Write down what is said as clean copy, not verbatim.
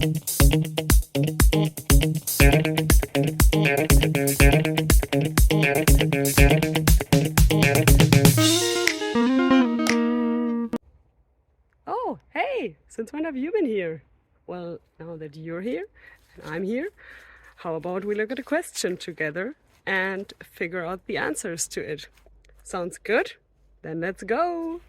Oh, hey, since when have you been here? Well, now that you're here and I'm here, how about we look at a question together and figure out the answers to it? Sounds good? Then let's go!